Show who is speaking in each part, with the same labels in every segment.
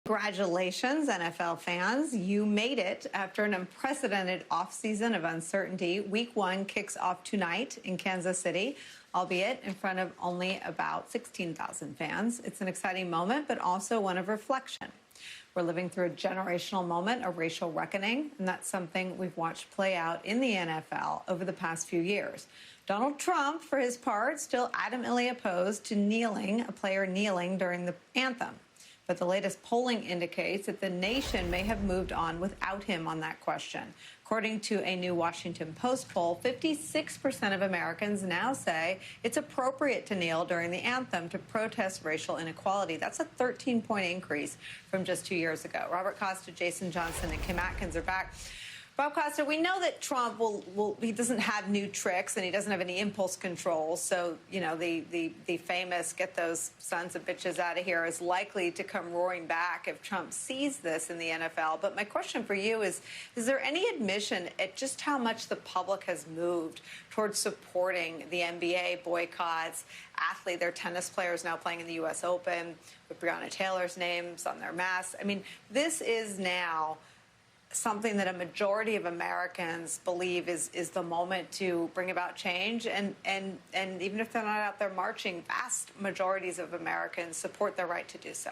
Speaker 1: Congratulations, NFL fans. You made it after an unprecedented offseason of uncertainty. Week 1 kicks off tonight in Kansas City, albeit in front of only about 16,000 fans. It's an exciting moment, but also one of reflection. We're living through a generational moment, a racial reckoning, and that's something we've watched play out in the NFL over the past few years. Donald Trump, for his part, still adamantly opposed to a player kneeling during the anthem. But the latest polling indicates that the nation may have moved on without him on that question. According to a new Washington Post poll, 56% of Americans now say it's appropriate to kneel during the anthem to protest racial inequality. That's a 13-point increase from just 2 years ago. Robert Costa, Jason Johnson, and Kim Atkins are back. Bob Costa, we know that Trump he doesn't have new tricks and he doesn't have any impulse control. So, you know, the famous get those sons of bitches out of here is likely to come roaring back if Trump sees this in the NFL. But my question for you is there any admission at just how much the public has moved towards supporting the NBA boycotts, their tennis players now playing in the U.S. Open with Breonna Taylor's names on their masks? I mean, this is now something that a majority of Americans believe is the moment to bring about change. And even if they're not out there marching, vast majorities of Americans support their right to do so.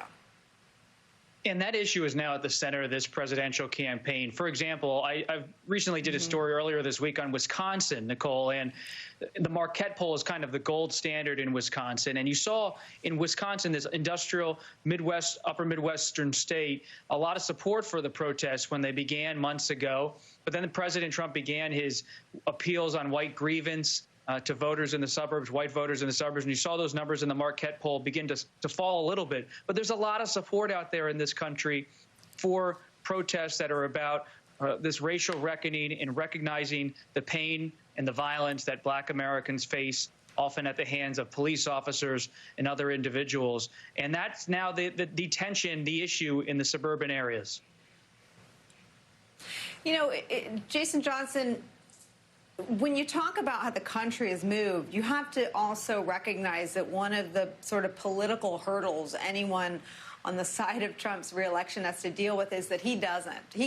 Speaker 2: And that issue is now at the center of this presidential campaign. For example, I recently did a story earlier this week on Wisconsin, Nicole, and the Marquette poll is kind of the gold standard in Wisconsin. And you saw in Wisconsin, this industrial Midwest, upper Midwestern state, a lot of support for the protests when they began months ago. But then President Trump began his appeals on white grievance to voters in the suburbs, white voters in the suburbs. And you saw those numbers in the Marquette poll begin to fall a little bit. But there's a lot of support out there in this country for protests that are about this racial reckoning and recognizing the pain and the violence that Black Americans face, often at the hands of police officers and other individuals. And that's now the tension, the issue in the suburban areas.
Speaker 1: You know, Jason Johnson, when you talk about how the country has moved, you have to also recognize that one of the sort of political hurdles anyone on the side of Trump's reelection has to deal with is that he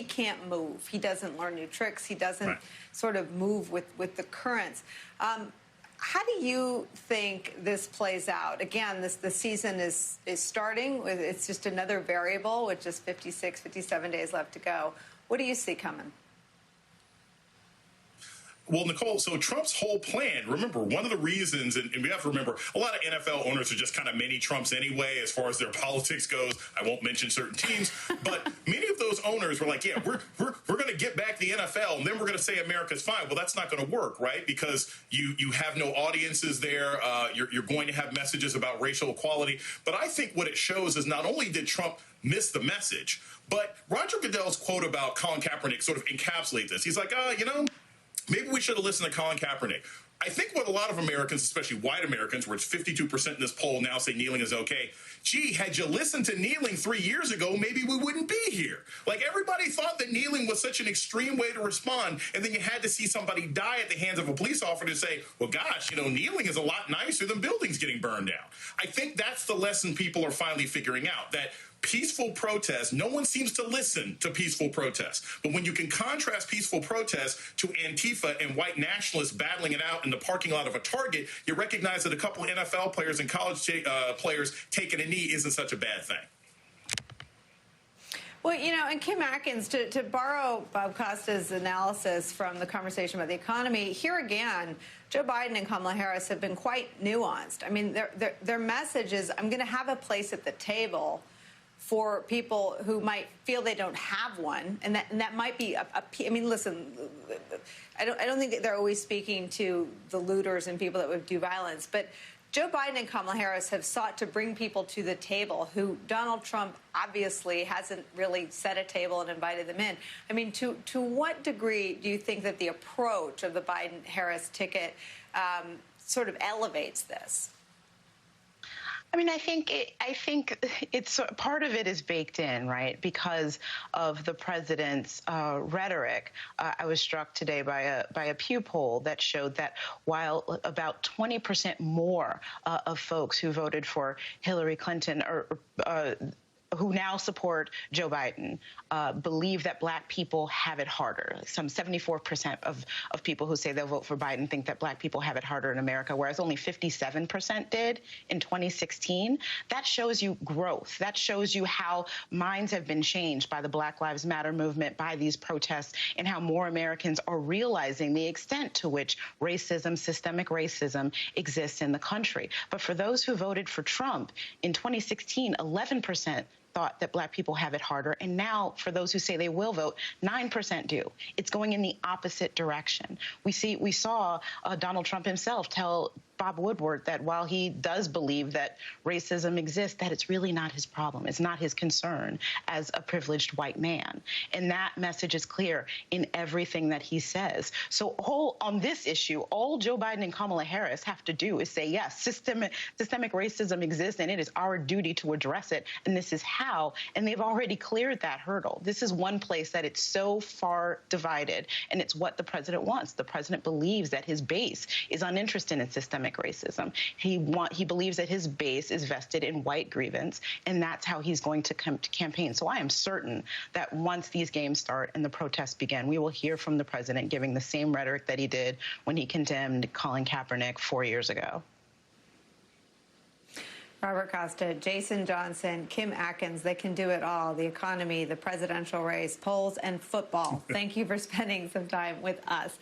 Speaker 1: can't move. He doesn't learn new tricks. He doesn't sort of move with the currents. How do you think this plays out? Again, the season is starting. It's just another variable with just 56, 57 days left to go. What do you see coming?
Speaker 3: Well, Nicole, so Trump's whole plan, remember, one of the reasons, and we have to remember, a lot of NFL owners are just kind of mini Trumps anyway, as far as their politics goes. I won't mention certain teams, but many of those owners were like, yeah, we're going to get back the NFL, and then we're going to say America's fine. Well, that's not going to work, right? Because you have no audiences there. You're going to have messages about racial equality. But I think what it shows is not only did Trump miss the message, but Roger Goodell's quote about Colin Kaepernick sort of encapsulates this. He's like, maybe we should have listened to Colin Kaepernick. I think what a lot of Americans, especially white Americans, where it's 52% in this poll now say kneeling is okay. Gee, had you listened to kneeling 3 years ago, maybe we wouldn't be here. Like, everybody thought that kneeling was such an extreme way to respond, and then you had to see somebody die at the hands of a police officer to say, well, gosh, kneeling is a lot nicer than buildings getting burned down. I think that's the lesson people are finally figuring out, that peaceful protest, no one seems to listen to peaceful protests. But when you can contrast peaceful protests to Antifa and white nationalists battling it out in the parking lot of a Target, you recognize that a couple of NFL players and college players taking a knee isn't such a bad thing.
Speaker 1: Well, and Kim Atkins, to borrow Bob Costa's analysis from the conversation about the economy, here again, Joe Biden and Kamala Harris have been quite nuanced. I mean, their message is, I'm going to have a place at the table for people who might feel they don't have one, and that might be I mean, listen, I don't think that they're always speaking to the looters and people that would do violence, but Joe Biden and Kamala Harris have sought to bring people to the table who Donald Trump obviously hasn't really set a table and invited them in. I mean, to what degree do you think that the approach of the Biden-Harris ticket sort of elevates this?
Speaker 4: I mean, I think it's part of it is baked in, right, because of the president's rhetoric. I was struck today by a Pew poll that showed that while about 20% more of folks who voted for Hillary Clinton who now support Joe Biden believe that Black people have it harder. Some 74% of people who say they'll vote for Biden think that Black people have it harder in America, whereas only 57% did in 2016. That shows you growth. That shows you how minds have been changed by the Black Lives Matter movement, by these protests, and how more Americans are realizing the extent to which racism, systemic racism, exists in the country. But for those who voted for Trump in 2016, 11% thought that Black people have it harder. And now, for those who say they will vote, 9% do. It's going in the opposite direction. We saw Donald Trump himself tell Bob Woodward that while he does believe that racism exists, that it's really not his problem. It's not his concern as a privileged white man. And that message is clear in everything that he says. So on this issue, all Joe Biden and Kamala Harris have to do is say, yes, systemic racism exists, and it is our duty to address it, and this is how. And they've already cleared that hurdle. This is one place that it's so far divided, and it's what the president wants. The president believes that his base is uninterested in systemic racism. He believes that his base is vested in white grievance, and that's how he's going to campaign. So I am certain that once these games start and the protests begin, we will hear from the president giving the same rhetoric that he did when he condemned Colin Kaepernick 4 years ago.
Speaker 1: Robert Costa, Jason Johnson, Kim Atkins, they can do it all. The economy, the presidential race, polls, and football. Thank you for spending some time with us.